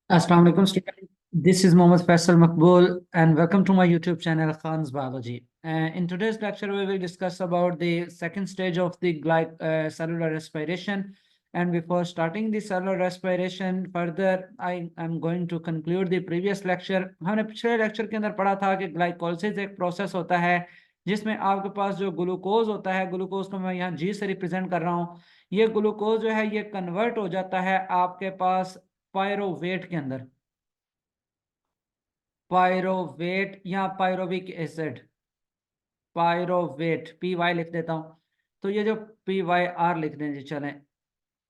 Assalamu alaikum student. This is Mohammad Faisal Makbul and welcome to my YouTube channel Khan's Biology. In today's lecture we will discuss about the second stage of the cellular respiration. And before starting the cellular respiration further, I am going to conclude the previous lecture. हमने पिछले lecture के अंदर पढ़ा था कि glycolysis एक process होता है जिसमें आपके पास जो ग्लूकोज होता है, ग्लूकोज को मैं यहाँ G से रिप्रेजेंट कर रहा हूँ। ये ग्लूकोज जो है ये कन्वर्ट हो जाता है आपके पास पायरोवेट के अंदर, पायरोवेट या pyruvic acid, pyruvate P Y लिख देता हूं। तो ये जो पी वाई आर लिख दें जी, चलें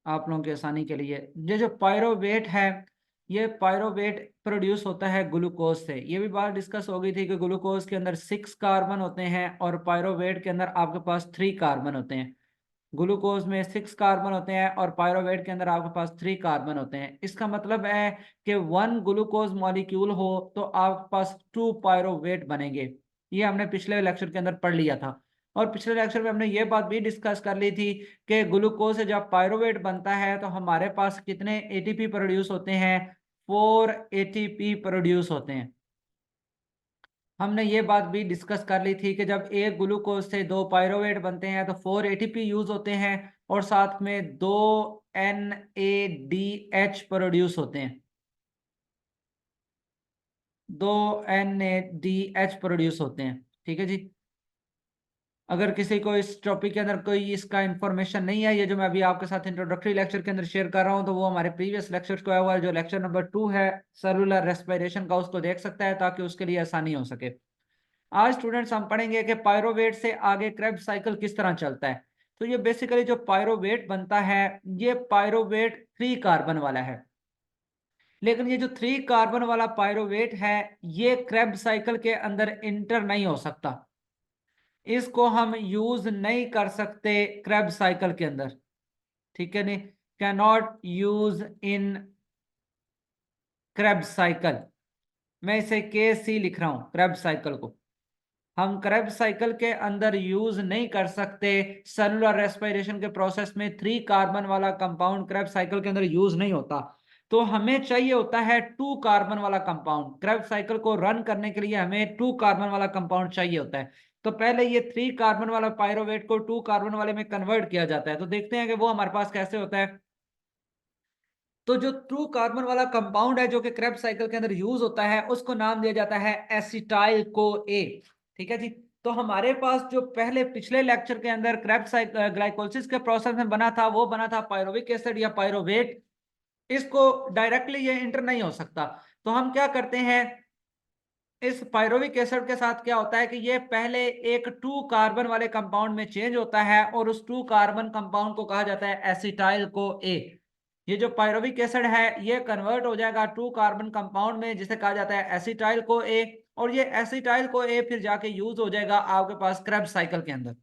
आप लोगों की आसानी के लिए। ये जो पायरोवेट है ये पायरोवेट प्रोड्यूस होता है ग्लूकोज से। ये भी बात डिस्कस हो गई थी कि ग्लूकोज के अंदर 6 कार्बन होते हैं और पायरोवेट के अंदर आपके पास 3 कार्बन होते हैं। ग्लूकोज में 6 कार्बन होते हैं और पायरोवेट के अंदर आपके पास 3 कार्बन होते हैं। इसका मतलब है कि 1 ग्लूकोज मॉलिक्यूल हो तो आपके पास 2 पायरोवेट बनेंगे। ये हमने पिछले लेक्चर के अंदर पढ़ लिया था। और पिछले लेक्चर में हमने ये बात भी डिस्कस कर ली थी कि ग्लूकोज से जब पायरोवेट बनता है तो हमारे पास कितने एटीपी प्रोड्यूस होते हैं? 4 एटीपी प्रोड्यूस होते हैं। हमने ये बात भी डिस्कस कर ली थी कि जब एक ग्लूकोज से 2 पायरोवेट बनते हैं तो 4 एटीपी यूज होते हैं और साथ में 2 NADH प्रोड्यूस होते हैं, 2 NADH प्रोड्यूस होते हैं। ठीक है जी। अगर किसी को इस टॉपिक के अंदर कोई इसका इंफॉर्मेशन नहीं है, ये जो मैं अभी आपके साथ इंट्रोडक्टरी लेक्चर के अंदर शेयर कर रहा हूं, तो वो हमारे प्रीवियस लेक्चर को आया हुआ है, जो लेक्चर नंबर 2 है सेलुलर रेस्पिरेशन का, उसको देख सकता है ताकि उसके लिए आसानी हो सके। आज स्टूडेंट्स हम पढ़ेंगे कि पायरोवेट से आगे क्रेब्स साइकिल किस तरह चलता है। तो ये बेसिकली जो पायरोवेट बनता है ये पायरोवेट 3 कार्बन वाला है, लेकिन ये जो 3 कार्बन वाला पायरोवेट है ये क्रेब्स साइकिल के अंदर इंटर नहीं हो सकता। इसको हम यूज नहीं कर सकते क्रेब्स साइकिल के अंदर। ठीक है नहीं, can not use in Krebs cycle. मैं इसे KC लिख रहा हूं, क्रेब्स साइकिल को हम क्रेब्स साइकिल के अंदर यूज नहीं कर सकते। सेलुलर रेस्पिरेशन के प्रोसेस में 3 कार्बन वाला कंपाउंड क्रेब्स साइकिल के अंदर यूज नहीं होता। तो हमें चाहिए होता है 2 कार्बन वाला कंपाउंड। क्रेब्स साइकिल को रन करने के लिए हमें 2 कार्बन वाला कंपाउंड चाहिए होता है। तो पहले ये 3 कार्बन वाला पायरोवेट को 2 कार्बन वाले में कन्वर्ट किया जाता है। तो देखते हैं कि वो हमारे पास कैसे होता है। तो जो 2 कार्बन वाला कंपाउंड है जो कि क्रेब्स साइकिल के अंदर यूज होता है उसको नाम दिया जाता है एसिटाइल को ए। ठीक है जी। तो हमारे पास जो पहले पिछले लेक्चर के अंदर क्रेब्स ग्लाइकोलिसिस के प्रोसेस में बना था वो बना था पायरोविक एसिड या पायरोवेट। इसको डायरेक्टली ये इंटर नहीं हो सकता। तो हम क्या करते हैं, इस पायरोविक एसिड के साथ क्या होता है कि ये पहले एक 2 कार्बन वाले कंपाउंड में चेंज होता है और उस 2 कार्बन कंपाउंड को कहा जाता है एसिटाइल को ए। ये जो पायरोविक एसिड है ये कन्वर्ट हो जाएगा 2 कार्बन कंपाउंड में जिसे कहा जाता है एसिटाइल को ए, और ये एसिटाइल को ए फिर जाके यूज हो जाएगा आपके पास क्रेब्स साइकिल के अंदर।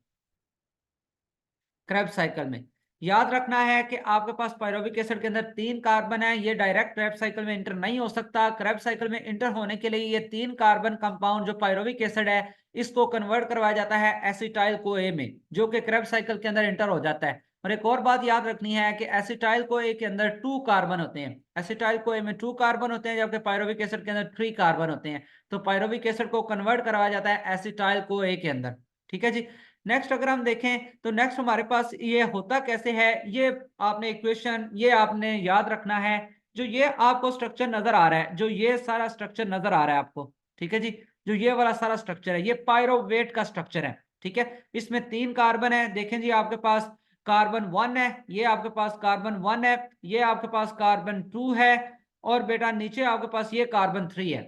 क्रेब्स साइकिल में याद रखना है कि आपके पास पायरोविक एसिड के अंदर 3 कार्बन है, ये डायरेक्ट क्रेब्स साइकिल में इंटर नहीं हो सकता। क्रेब्स साइकिल में इंटर होने के लिए ये 3 कार्बन कंपाउंड जो पायरोविक एसिड है इसको कन्वर्ट करवाया जाता है एसिटाइल को ए में, जो कि क्रेब्स साइकिल के अंदर इंटर हो जाता है। और एक और बात याद रखनी है कि एसिटाइल को ए के अंदर 2 कार्बन होते हैं। एसिटाइल को ए में 2 कार्बन होते हैं जबकि पायरोविक एसिड के अंदर 3 कार्बन होते हैं। तो पायरोविक एसिड को कन्वर्ट करवाया जाता है एसिटाइल को ए के अंदर। ठीक है जी। नेक्स्ट अगर हम देखें तो नेक्स्ट हमारे पास ये होता कैसे है, ये आपने इक्वेशन ये आपने याद रखना है। जो ये आपको स्ट्रक्चर नजर आ रहा है, जो ये सारा स्ट्रक्चर नजर आ रहा है आपको, ठीक है जी, जो ये वाला सारा स्ट्रक्चर है ये पायरोवेट का स्ट्रक्चर है। ठीक है, इसमें 3 कार्बन है। देखें जी, आपके पास कार्बन 1 है, ये आपके पास कार्बन 1 है, ये आपके पास कार्बन 2 है, और बेटा नीचे आपके पास ये कार्बन 3 है।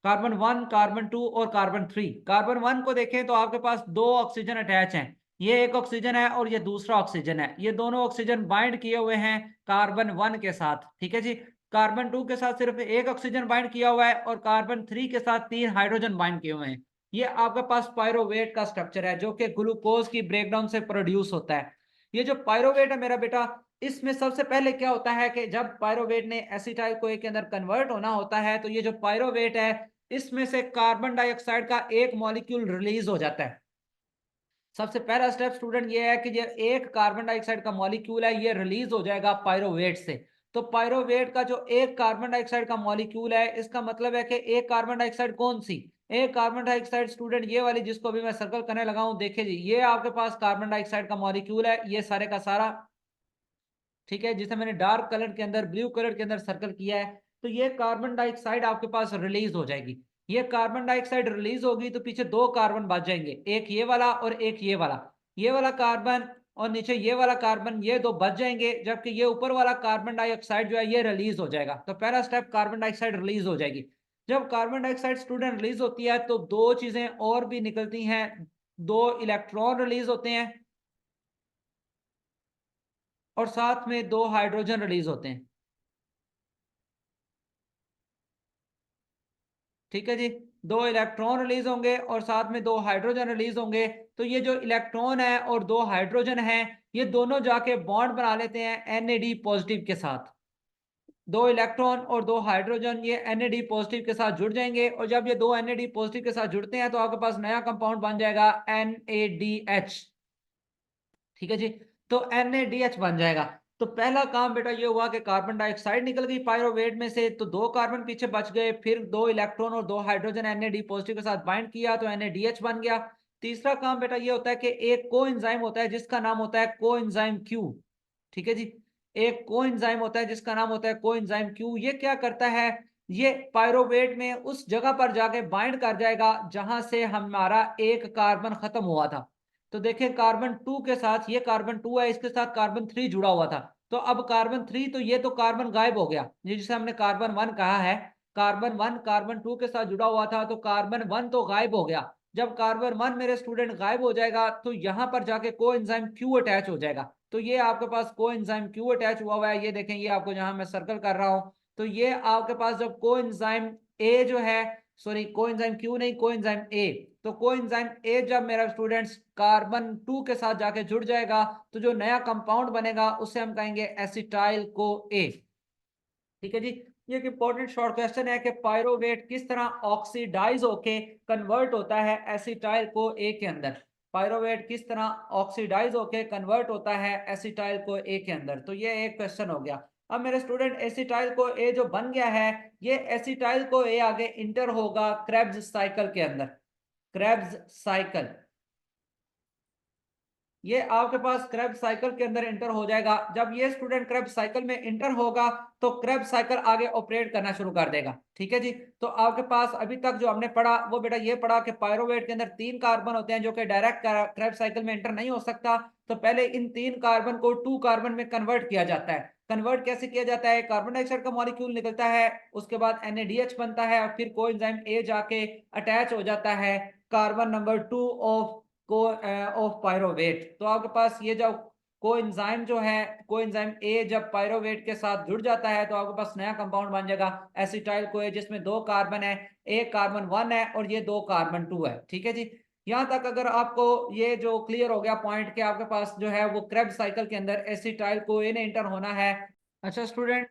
कार्बन 1, कार्बन 2 और कार्बन 3। कार्बन 1 को देखें तो आपके पास 2 ऑक्सीजन अटैच हैं, ये एक ऑक्सीजन है और ये दूसरा ऑक्सीजन है। ये दोनों ऑक्सीजन बाइंड किए हुए हैं कार्बन 1 के साथ। ठीक है जी। कार्बन 2 के साथ सिर्फ एक ऑक्सीजन बाइंड किया हुआ है और कार्बन 3 के साथ 3 हाइड्रोजन बाइंड किए हुए हैं। ये आपके पास पायरोवेट का स्ट्रक्चर है जो कि ग्लूकोज की ब्रेकडाउन से प्रोड्यूस होता है। ये जो पायरोवेट है मेरा बेटा, इसमें सबसे पहले क्या होता है कि जब पायरोवेट ने एसिटाइल को ए के अंदर कन्वर्ट होना होता है तो ये जो पायरोवेट है इसमें से कार्बन डाइऑक्साइड का एक मॉलिक्यूल रिलीज हो जाता है। सबसे पहला स्टेप स्टूडेंट ये है कि ये एक कार्बन डाइऑक्साइड का मॉलिक्यूल है ये रिलीज हो जाएगा पायरोवेट से। तो पायरोवेट का जो एक कार्बन डाइऑक्साइड का मॉलिक्यूल है, इसका मतलब है कि एक कार्बन डाइऑक्साइड कौन सी, एक कार्बन डाइऑक्साइड स्टूडेंट ये वाली जिसको अभी मैं सर्कल करने लगा हूं, देखिए जी ये आपके पास कार्बन डाइऑक्साइड का मॉलिक्यूल है, ये सारे का सारा, ठीक है, जिसे मैंने डार्क कलर के अंदर, ब्लू कलर के अंदर सर्कल किया है। तो ये कार्बन डाइऑक्साइड आपके पास रिलीज हो जाएगी। ये कार्बन डाइऑक्साइड रिलीज होगी तो पीछे दो कार्बन बच जाएंगे, एक ये वाला और एक ये वाला कार्बन और नीचे ये वाला कार्बन, ये दो बच जाएंगे, जबकि ये ऊपर वाला कार्बन डाइऑक्साइड जो है ये रिलीज हो जाएगा। तो पहला स्टेप कार्बन डाइऑक्साइड रिलीज हो जाएगी। जब कार्बन डाइऑक्साइड स्टूडेंट रिलीज होती है तो दो चीजें और भी निकलती हैं, दो इलेक्ट्रॉन रिलीज होते हैं और साथ में दो हाइड्रोजन रिलीज होते हैं। ठीक है जी, दो इलेक्ट्रॉन रिलीज होंगे और साथ में दो हाइड्रोजन रिलीज होंगे। तो ये जो इलेक्ट्रॉन है और दो हाइड्रोजन है, ये दोनों जाके बॉन्ड बना लेते हैं NAD पॉजिटिव के साथ। दो इलेक्ट्रॉन और दो हाइड्रोजन ये NAD पॉजिटिव के साथ जुड़ जाएंगे, और जब ये दो NAD पॉजिटिव के साथ जुड़ते हैं तो आपके पास नया कंपाउंड बन जाएगा NADH। ठीक है जी, तो NADH बन जाएगा। तो पहला काम बेटा ये हुआ कि कार्बन डाइऑक्साइड निकल गई पायरोवेट में से, तो दो कार्बन पीछे बच गए, फिर दो इलेक्ट्रॉन और दो हाइड्रोजन NAD पॉजिटिव के साथ बाइंड किया तो NADH बन गया। तीसरा काम बेटा ये होता है कि एक कोएंजाइम होता है जिसका नाम होता है कोएंजाइम Q। ठीक है जी, एक कोएंजाइम होता है जिसका नाम होता है कोएंजाइम Q। ये क्या करता है, ये पायरोवेट में उस जगह पर जाके बाइंड कर जाएगा जहां से हमारा एक कार्बन खत्म हुआ था। तो देखिए कार्बन 2 के साथ, ये कार्बन 2 है, इसके साथ कार्बन 3 जुड़ा हुआ था। तो अब कार्बन 3, तो ये तो कार्बन गायब हो गया, ये जिसे हमने कार्बन 1 कहा है। कार्बन 1 कार्बन 2 के साथ जुड़ा हुआ था तो कार्बन 1 तो गायब हो गया। जब कार्बन 1 मेरे स्टूडेंट गायब हो जाएगा तो यहां पर जाके कोएंजाइम Q अटैच हो जाएगा। तो ये आपके पास कोएंजाइम Q अटैच हुआ है, ये देखें, ये आपको जहां मैं सर्कल कर रहा हूं। तो ये आपके पास जब कोएंजाइम A जो है, सॉरी कोएंजाइम Q नहीं, कोएंजाइम A, तो कोएंजाइम ए जब मेरा स्टूडेंट्स कार्बन 2 के साथ जाके जुड़ जाएगा तो जो नया कंपाउंड बनेगा उसे हम कहेंगे एसिटाइल को ए। ठीक है जी, ये एक इंपॉर्टेंट शॉर्ट क्वेश्चन है कि पायरोवेट किस तरह ऑक्सीडाइज होके कन्वर्ट होता है एसिटाइल को ए के अंदर। पायरोवेट किस तरह ऑक्सीडाइज होके कन्वर्ट होता है एसिटाइल को ए के अंदर, तो ये एक क्वेश्चन हो गया। अब मेरे स्टूडेंट एसिटाइल को ए जो बन गया है, ये एसिटाइल को ए आगे इंटर होगा क्रेब्स साइकिल के अंदर। क्रेब्स साइकिल, ये आपके पास क्रेब्स साइकिल के अंदर इंटर हो जाएगा। जब ये स्टूडेंट क्रेब्स साइकिल में इंटर होगा तो क्रेब्स साइकिल आगे ऑपरेट करना शुरू कर देगा। ठीक है जी, तो आपके पास अभी तक जो हमने पढ़ा वो बेटा ये पढ़ा कि पायरोवेट के अंदर तीन कार्बन होते हैं जो कि डायरेक्ट क्रेब्स साइकिल में इंटर नहीं हो सकता। तो पहले इन तीन कार्बन को टू कार्बन में कन्वर्ट किया जाता है। कन्वर्ट कैसे किया जाता है, कार्बन डाइऑक्साइड का मॉलिक्यूल निकलता है, उसके बाद NADH बनता है और फिर कोएंजाइम ए जाके अटैच हो जाता है कार्बन नंबर 2 ऑफ को ऑफ पायरोवेट। तो आपके पास ये जो कोएंजाइम जो है, कोएंजाइम ए जब पायरोवेट के साथ जुड़ जाता है तो आपके पास नया कंपाउंड बन जाएगा एसिटाइल को ए, जिसमें दो कार्बन है, एक कार्बन 1 है और ये दो कार्बन 2 है। ठीक है जी, यहां तक अगर आपको ये जो क्लियर हो गया पॉइंट कि आपके पास जो है वो क्रेब्स साइकिल के अंदर एसिटाइल को ए ने इंटर होना है। अच्छा स्टूडेंट,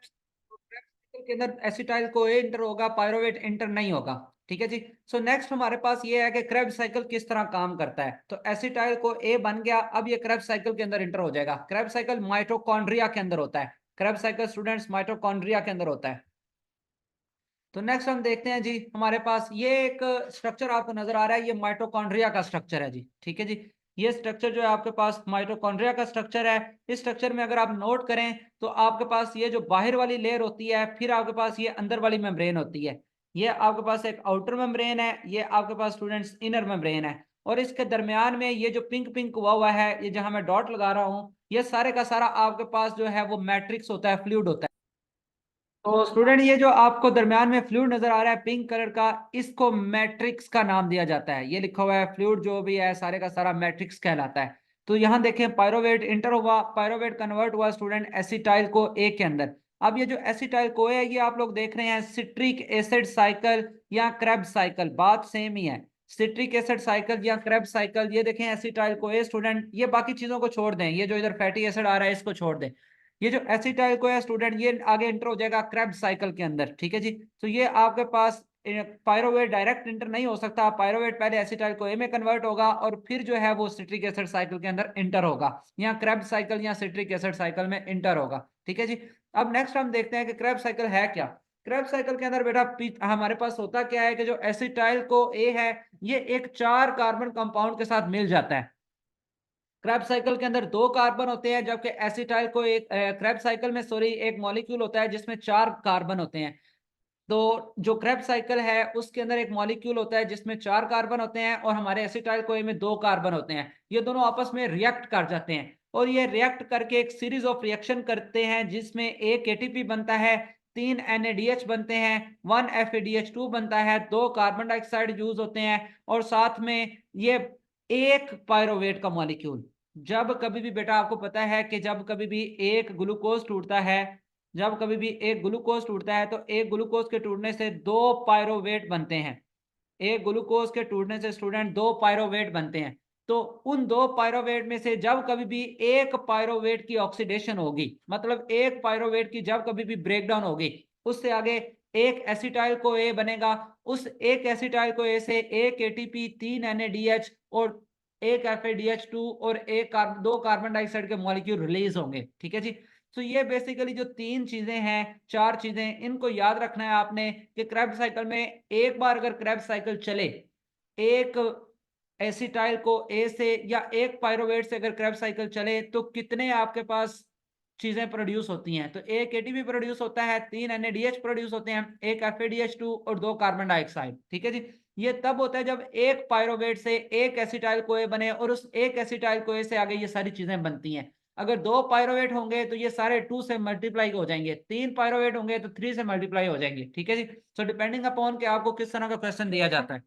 के अंदर एसिटाइल को ए इंटर होगा, पायरोवेट इंटर नहीं होगा। ठीक है जी, सो नेक्स्ट हमारे पास ये है कि क्रेब्स साइकिल किस तरह काम करता है। तो एसिटाइल को ए बन गया, अब ये क्रेब्स साइकिल के अंदर इंटर हो जाएगा। क्रेब्स साइकिल माइटोकॉन्ड्रिया के अंदर होता है, क्रेब्स साइकिल स्टूडेंट्स माइटोकॉन्ड्रिया के अंदर होता है। तो नेक्स्ट हम देखते हैं जी, हमारे पास ये एक स्ट्रक्चर आपको नजर आ रहा है, ये माइटोकॉन्ड्रिया का स्ट्रक्चर है जी। ठीक है जी, ये स्ट्रक्चर जो है आपके पास माइटोकॉन्ड्रिया का स्ट्रक्चर है। इस स्ट्रक्चर में अगर आप नोट करें तो आपके पास ये जो बाहर वाली लेयर होती है, फिर आपके पास ये अंदर वाली मेम्ब्रेन होती है। ये आपके पास एक आउटर मेम्ब्रेन है, ये आपके पास स्टूडेंट्स इनर मेम्ब्रेन है, और इसके दरमियान में ये जो पिंक पिंक हुआ हुआ है, ये जहां मैं डॉट लगा रहा हूँ, ये सारे का सारा आपके पास जो है वो मैट्रिक्स होता है, फ्लूइड होता है। तो स्टूडेंट ये जो आपको दरमियान में फ्लूइड नजर आ रहा है पिंक कलर का, इसको मैट्रिक्स का नाम दिया जाता है। ये लिखा हुआ है फ्लूइड जो भी है सारे का सारा मैट्रिक्स कहलाता है। तो यहाँ देखें पायरोवेट इंटर हुआ, पायरोवेट कन्वर्ट हुआ स्टूडेंट एसिटाइल को ए के अंदर। अब ये जो एसिटाइल को है ये आप लोग देख रहे हैं सिट्रिक एसिड साइकिल या क्रेब्स साइकिल, बात सेम ही है। सिट्रिक एसिड साइकिल या क्रेब्स साइकिल, ये देखें एसिटाइल को ए स्टूडेंट, ये बाकी चीजों को छोड़ दें, ये जो इधर फैटी एसिड आ रहा है इसको छोड़ दें। ये जो एसिटाइल को है स्टूडेंट, ये आगे इंटर हो जाएगा क्रेब्स साइकिल के अंदर। ठीक है जी, तो ये आपके पास पायरोवेट डायरेक्ट इंटर नहीं हो सकता, पायरोवेट पहले एसिटाइल को ए में कन्वर्ट होगा और फिर जो है वो सिट्रिक एसिड साइकिल के अंदर इंटर होगा, या क्रेब्स साइकिल या सिट्रिक एसिड साइकिल में इंटर होगा। ठीक है जी, अब नेक्स्ट हम देखते हैं कि क्रेब्स साइकिल है क्या। क्रेब्स साइकिल के अंदर बेटा हमारे पास होता क्या है कि जो एसिटाइल को ए है, ये एक 4 कार्बन कंपाउंड के साथ मिल जाता है। क्रेब्स साइकिल के अंदर 2 कार्बन होते हैं, जबकि एसिटाइल को एक क्रेब्स साइकिल में सॉरी एक मॉलिक्यूल होता है जिसमें 4 कार्बन होते हैं। तो जो क्रेब्स साइकिल है उसके अंदर एक मॉलिक्यूल होता है जिसमें 4 कार्बन होते हैं और हमारे एसिटाइल कोए में 2 कार्बन होते हैं। ये दोनों आपस में रिएक्ट कर जाते हैं और ये रिएक्ट करके एक सीरीज ऑफ रिएक्शन करते हैं जिसमें एक एटीपी बनता है, 3 NADH बनते हैं, 1 FADH2 बनता है, 2 कार्बन डाइऑक्साइड यूज होते हैं और साथ में ये एक पायरोवेट का मॉलिक्यूल। जब कभी भी बेटा आपको पता है कि जब कभी भी एक ग्लूकोज टूटता है, जब कभी भी एक ग्लूकोज टूटता है तो एक ग्लूकोज के टूटने से 2 पायरोवेट बनते हैं। एक ग्लूकोज के टूटने से स्टूडेंट 2 पायरोवेट बनते हैं। तो उन 2 पायरोवेट में से जब कभी भी एक पायरोवेट की ऑक्सीडेशन होगी, मतलब एक पायरोवेट की जब कभी भी ब्रेकडाउन होगी, उससे आगे एक एसिटाइल को ए बनेगा। उस एक एसिटाइल को ए से एक एटीपी, 3 NADH और एक FADH2 और एक 2 कार्बन डाइऑक्साइड के मॉलिक्यूल रिलीज होंगे। ठीक है जी। तो ये बेसिकली जो 3 चीजें हैं, 4 चीजें, इनको याद रखना है आपने कि क्रेब्स साइकिल में एक बार अगर क्रेब्स साइकिल चले, एक एसिटाइल को ए से या एक पायरोवेट से अगर क्रेब्स साइकिल चले तो कितने आपके पास चीजें प्रोड्यूस होती हैं। तो एक एटीपी प्रोड्यूस होता है, 3 NADH प्रोड्यूस होते हैं, एक FADH2 और 2 कार्बन डाइऑक्साइड। ठीक है जी। ये तब होता है जब एक पायरोवेट से एक एसिटाइल कोए बने और उस एक एसिटाइल कोए से आगे ये सारी चीजें बनती हैं। अगर 2 पायरोवेट होंगे तो ये सारे 2 से मल्टीप्लाई हो जाएंगे, 3 पायरोवेट होंगे तो 3 से मल्टीप्लाई हो जाएंगे। ठीक है जी। सो डिपेंडिंग अपॉन कि आपको किस तरह का क्वेश्चन दिया जाता है।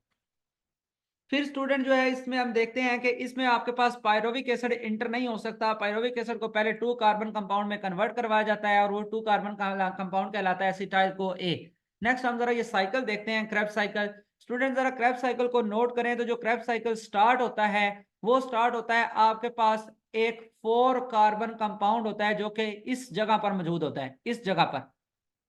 फिर स्टूडेंट जो है इसमें हम देखते हैं कि इसमें आपके पास पायरोविक एसिड इंटर नहीं हो सकता। पायरोविक एसिड को पहले 2 कार्बन कंपाउंड में कन्वर्ट करवाया जाता है और वो 2 कार्बन कंपाउंड कहलाता है एसिटाइल को ए। नेक्स्ट हम जरा ये साइकिल देखते हैं, क्रेब्स साइकिल। स्टूडेंट जरा क्रेब्स साइकिल को नोट करें तो जो क्रेब्स साइकिल स्टार्ट होता है वो स्टार्ट होता है आपके पास एक 4 कार्बन कंपाउंड होता है जो कि इस जगह पर मौजूद होता है, इस जगह पर।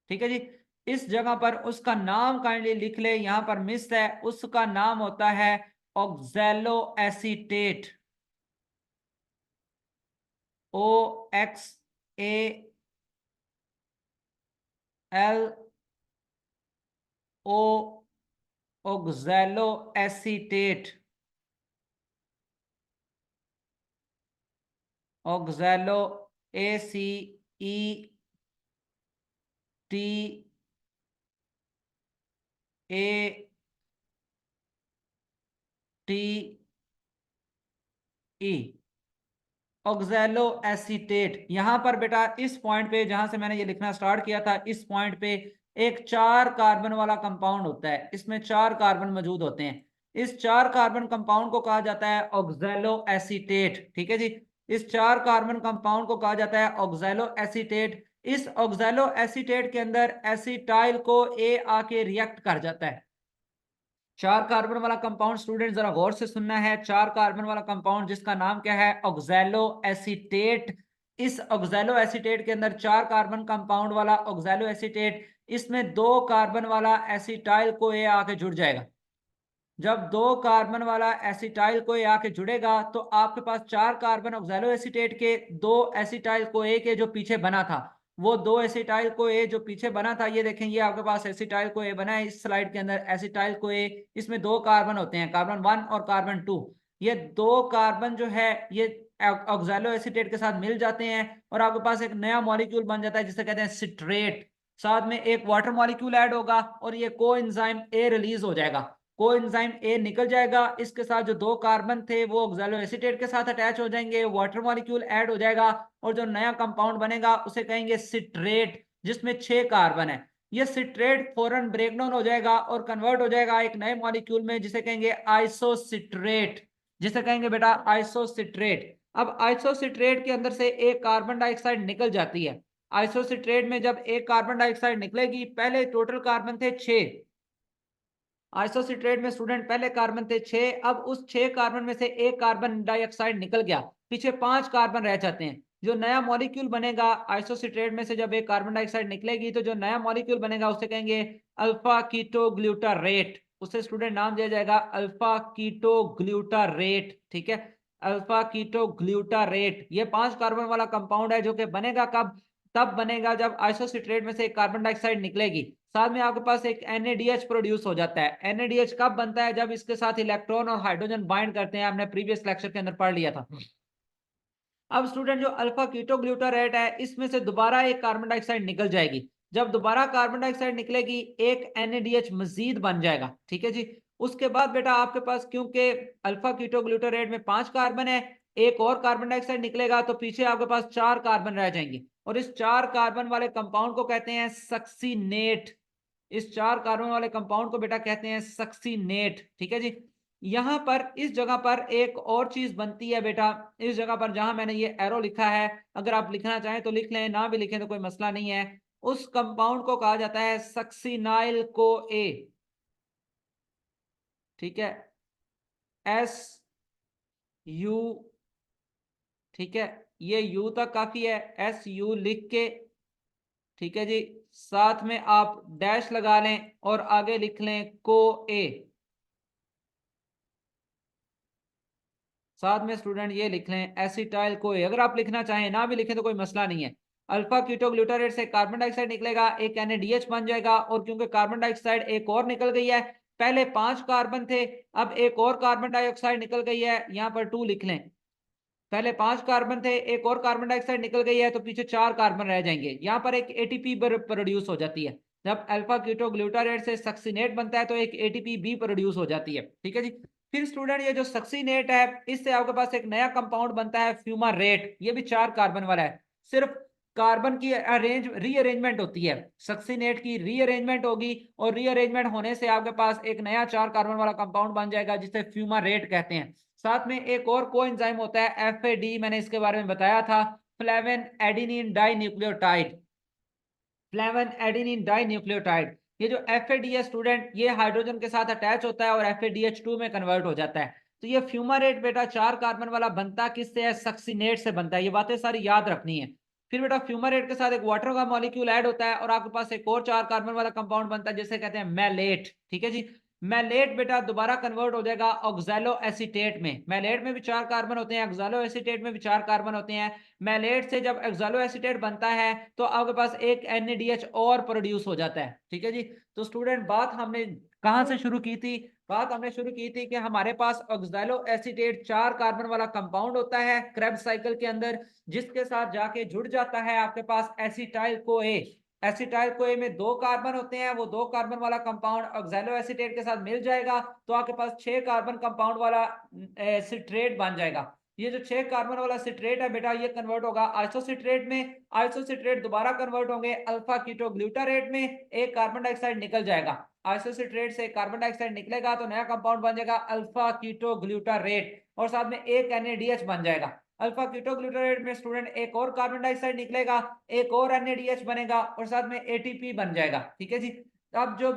ठीक है जी। इस जगह पर उसका नाम काइंडली लिख ले, यहां पर मिस है, उसका नाम होता है oxalo acetate. OXALO, oxalo acetate, oxalo ACETE, oxalo acetate. यहां पर बेटा इस पॉइंट पे जहां से मैंने ये लिखना स्टार्ट किया था, इस पॉइंट पे एक 4 कार्बन वाला कंपाउंड होता है, इसमें 4 कार्बन मौजूद होते हैं। इस 4 कार्बन कंपाउंड को कहा जाता है ऑक्सैलो एसीटेट। ठीक है जी। इस 4 कार्बन कंपाउंड को कहा जाता है ऑक्सैलो एसीटेट। इस ऑक्सैलो एसीटेट के अंदर एसिटाइल को ए आके रिएक्ट कर जाता है। 4 कार्बन वाला कंपाउंड, स्टूडेंट जरा गौर से सुनना है, 4 कार्बन वाला कंपाउंड जिसका नाम क्या है, ऑक्सैलो एसीटेट। इस ऑक्सैलो एसीटेट के अंदर 4 कार्बन कंपाउंड वाला ऑक्सैलो एसीटेट, इसमें 2 कार्बन वाला एसिटाइल को ये आके जुड़ जाएगा। जब 2 कार्बन वाला एसिटाइल को ये आके जुड़ेगा तो आपके पास 4 कार्बन ऑक्सैलो एसीटेट के, 2 एसिटाइल को ए के जो पीछे बना था, वो 2 एसिटाइल को ए जो पीछे बना था, ये देखें ये आपके पास एसिटाइल को ए बना है इस स्लाइड के अंदर। एसिटाइल को ए, इसमें 2 कार्बन होते हैं, कार्बन 1 और कार्बन 2। ये 2 कार्बन जो है ये ऑक्सैलो एसीटेट के साथ मिल जाते हैं और आपके पास एक नया मॉलिक्यूल बन जाता है जिसे कहते हैं सिट्रेट। साथ में एक वाटर मॉलिक्यूल ऐड होगा और ये कोएंजाइम ए रिलीज हो जाएगा। कोएंजाइम ए निकल जाएगा, इसके साथ जो 2 कार्बन थे वो ऑक्सैलो एसीटेट के साथ अटैच हो जाएंगे, वाटर मॉलिक्यूल ऐड हो जाएगा और जो नया कंपाउंड बनेगा उसे कहेंगे सिट्रेट, जिसमें 6 कार्बन है। ये सिट्रेट फौरन ब्रेकडाउन हो जाएगा और कन्वर्ट हो जाएगा एक नए मॉलिक्यूल में जिसे कहेंगे आइसोसिट्रेट, जिसे कहेंगे बेटा आइसोसिट्रेट। अब आइसोसिट्रेट के अंदर से एक कार्बन डाइऑक्साइड निकल जाती है। आइसोसिट्रेट में जब एक कार्बन डाइऑक्साइड निकलेगी, पहले टोटल कार्बन थे 6, आइसोसिट्रेट में स्टूडेंट पहले कार्बन थे 6, अब उस 6 कार्बन में से एक कार्बन डाइऑक्साइड निकल गया, पीछे 5 कार्बन रह जाते हैं। जो नया मॉलिक्यूल बनेगा आइसोसिट्रेट में से जब एक कार्बन डाइऑक्साइड निकलेगी तो जो नया मॉलिक्यूल बनेगा उसे कहेंगे अल्फा कीटो ग्लूटारेट। उसे स्टूडेंट नाम दिया जाएगा अल्फा कीटो ग्लूटारेट। ठीक है, अल्फा कीटो ग्लूटारेट। ये 5 कार्बन वाला कंपाउंड है जो कि बनेगा कब, तब बनेगा जब आइसोसिट्रेट में से एक कार्बन डाइऑक्साइड निकलेगी, साथ में आपके पास एक NADH प्रोड्यूस हो जाता है। NADH कब बनता है? जब इसके साथ इलेक्ट्रॉन और हाइड्रोजन बाइंड करते हैं, हमने प्रीवियस लेक्चर के अंदर पढ़ लिया था। अब स्टूडेंट जो अल्फा कीटोग्लूटारेट है, इसमें से दोबारा एक कार्बन डाइऑक्साइड निकल जाएगी। जब दोबारा कार्बन डाइऑक्साइड निकलेगी, एक NADH मजीद बन जाएगा। ठीक है जी। उसके बाद बेटा आपके पास, क्योंकि अल्फा कीटोग्लूटारेट में 5 कार्बन है, एक और कार्बन डाइऑक्साइड निकलेगा तो पीछे आपके पास 4 कार्बन रह जाएंगे, और इस 4 कार्बन वाले कंपाउंड को कहते हैं सक्सीनेट। इस 4 कार्बन वाले कंपाउंड को बेटा कहते हैं सक्सीनेट। ठीक है जी। यहां पर इस जगह पर एक और चीज बनती है बेटा, इस जगह पर जहां मैंने ये एरो लिखा है, अगर आप लिखना चाहें तो लिख लें, ना भी लिखें तो कोई मसला नहीं है। उस कंपाउंड को कहा जाता है सक्सिनाइल को ए। ठीक है, SU। ठीक है, ये U तक काफी है, SU लिख के, ठीक है जी, साथ में आप डैश लगा लें और आगे लिख लें को ए। साथ में स्टूडेंट ये लिख लें एसिटाइल को ए। अगर आप लिखना चाहें, ना भी लिखें तो कोई मसला नहीं है। अल्फा कीटोग्लूटारेट से कार्बन डाइऑक्साइड निकलेगा, एक NADH बन जाएगा, और क्योंकि कार्बन डाइऑक्साइड एक और निकल गई है, पहले 5 कार्बन थे, अब एक और कार्बन डाइऑक्साइड निकल गई है, यहां पर 2 लिख लें। पहले 5 कार्बन थे, एक और कार्बन डाइऑक्साइड निकल गई है, तो पीछे 4 कार्बन रह जाएंगे। यहां पर एक ATP प्रोड्यूस हो जाती है। जब अल्फा कीटोग्लूटारेट से सक्सिनेट बनता है तो एक ATP भी प्रोड्यूस हो जाती है। ठीक है जी। फिर स्टूडेंट ये जो सक्सिनेट है, इससे आपके पास एक नया कंपाउंड बनता है फ्यूमारेट। ये भी 4 कार्बन वाला है। सिर्फ कार्बन की रीअरेंजमेंट होती है, सक्सिनेट की रीअरेंजमेंट होगी, और रीअरेंजमेंट होने से आपके पास एक नया 4 कार्बन वाला कंपाउंड बन जाएगा, जिसे फ्यूमारेट कहते हैं। साथ में एक और कोएंजाइम होता है FAD, मैंने इसके बारे में बताया था, flavin adenine dinucleotide. Flavin adenine dinucleotide. ये जो FAD है स्टूडेंट, ये हाइड्रोजन के साथ अटैच होता है और FADH2 में कन्वर्ट हो जाता है। तो ये फ्यूमारेट बेटा 4 कार्बन वाला बनता किससे है? सक्सिनेट से बनता है। ये बातें सारी याद रखनी है। फिर बेटा फ्यूमारेट के साथ एक वाटर का मॉलिक्यूल ऐड होता है, और आपके पास एक और 4 कार्बन वाला कंपाउंड बनता है, जिसे कहते हैं मैलेट। ठीक है जी। मैलेट बेटा दोबारा कन्वर्ट हो जाएगा ऑक्सैलो एसीटेट में। मैलेट में भी 4 कार्बन होते हैं, ऑक्सैलो एसीटेट में भी 4 कार्बन होते हैं। मैलेट से जब ऑक्सैलो एसीटेट बनता है, तो आपके पास एक NADH और प्रोड्यूस हो जाता है। ठीक है जी। तो स्टूडेंट बात हमने कहां से शुरू की थी? बात हमने शुरू की थी कि हमारे पास ऑक्सैलो एसीटेट 4 कार्बन वाला कंपाउंड होता है क्रेब्स साइकिल के अंदर, जिसके साथ जाके जुड़ जाता है आपके पास एसिटाइल को ए। एसिटाइल को ए में 2 कार्बन होते हैं, वो 2 कार्बन वाला कंपाउंड ऑक्सैलो एसीटेट के साथ मिल जाएगा, तो आपके पास 6 कार्बन कंपाउंड वाला सिट्रेट बन जाएगा। ये जो 6 कार्बन वाला सिट्रेट है बेटा, ये कन्वर्ट होगा आइसोसिट्रेट में। आइसोसिट्रेट दोबारा कन्वर्ट होंगे अल्फा कीटोग्लूटारेट में, एक कार्बन डाइऑक्साइड निकल जाएगा। आइसोसिट्रेट से कार्बन डाइऑक्साइड निकलेगा तो नया कंपाउंड बन जाएगा अल्फा कीटोग्लूटारेट, और साथ में एक NADH बन जाएगा। अल्फा कीटोग्लूटारेट में स्टूडेंट एक और कार्बन डाइऑक्साइड निकलेगा, एक और NADH बनेगा, और साथ में ATP बन जाएगा। ठीक है जी। अब जो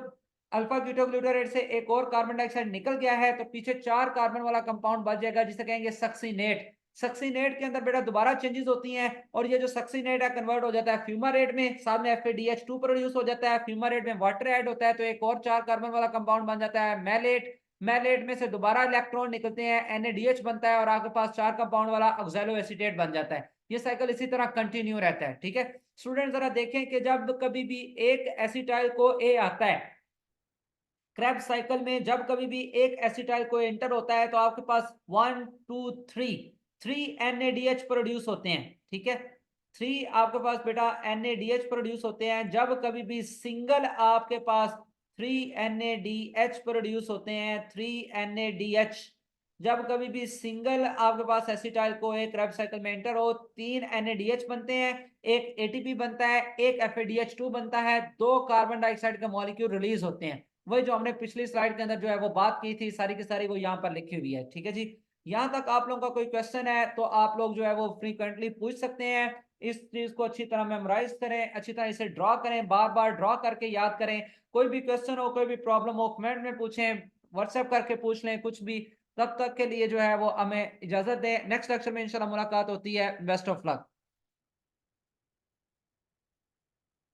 अल्फा कीटोग्लूटारेट से एक और कार्बन डाइऑक्साइड निकल गया है, तो पीछे 4 कार्बन वाला कंपाउंड बच जाएगा, जिसे कहेंगे सक्सिनेट। सक्सिनेट के अंदर बेटा दोबारा चेंजेस होती हैं, और ये जो सक्सिनेट है कन्वर्ट हो जाता है फ्यूमारेट में, साथ में FADH2 प्रोड्यूस हो जाता है। फ्यूमारेट में वाटर ऐड होता है, तो एक और 4 कार्बन वाला कंपाउंड बन जाता है मैलेट। मैलेट में से दोबारा इलेक्ट्रॉन निकलते हैं, NADH बनता है, और आपके पास 4 कंपाउंड वाला ऑक्सैलो एसीटेट बन जाता है। ये साइकिल इसी तरह कंटिन्यू रहता है। ठीक है स्टूडेंट, जरा देखें कि जब कभी भी एक एसिटाइल को ए आता है क्रेब्स साइकिल में, जब कभी भी एक एसिटाइल को एंटर होता है, तो आपके पास 1 2 3 NADH प्रोड्यूस होते हैं। ठीक है, 3 आपके पास बेटा NADH प्रोड्यूस होते हैं। जब कभी भी सिंगल आपके पास 3 NADH प्रोड्यूस होते हैं, 3 NADH। जब कभी भी सिंगल आपके पास एसिटाइल को एक क्रेब्स साइकिल में एंटर हो, 3 NADH बनते हैं, एक ATP बनता है, एक FADH2 बनता है, 2 कार्बन डाइऑक्साइड के मॉलिक्यूल रिलीज होते हैं। वही जो हमने पिछली स्लाइड के अंदर जो है वो बात की थी, सारी की सारी वो यहाँ पर लिखी हुई है। ठीक है जी। यहाँ तक आप लोगों का कोई क्वेश्चन है तो आप लोग जो है वो फ्रीक्वेंटली पूछ सकते हैं। इस चीज को अच्छी तरह मेमोराइज करें, अच्छी तरह इसे ड्रॉ करें, बार बार ड्रॉ करके याद करें। कोई भी क्वेश्चन हो, कोई भी प्रॉब्लम हो, कमेंट में पूछें, व्हाट्सएप करके पूछ लें, कुछ भी। तब तक के लिए जो है वो हमें इजाजत दें। नेक्स्ट लेक्चर में इंशाल्लाह मुलाकात होती है। Best of luck.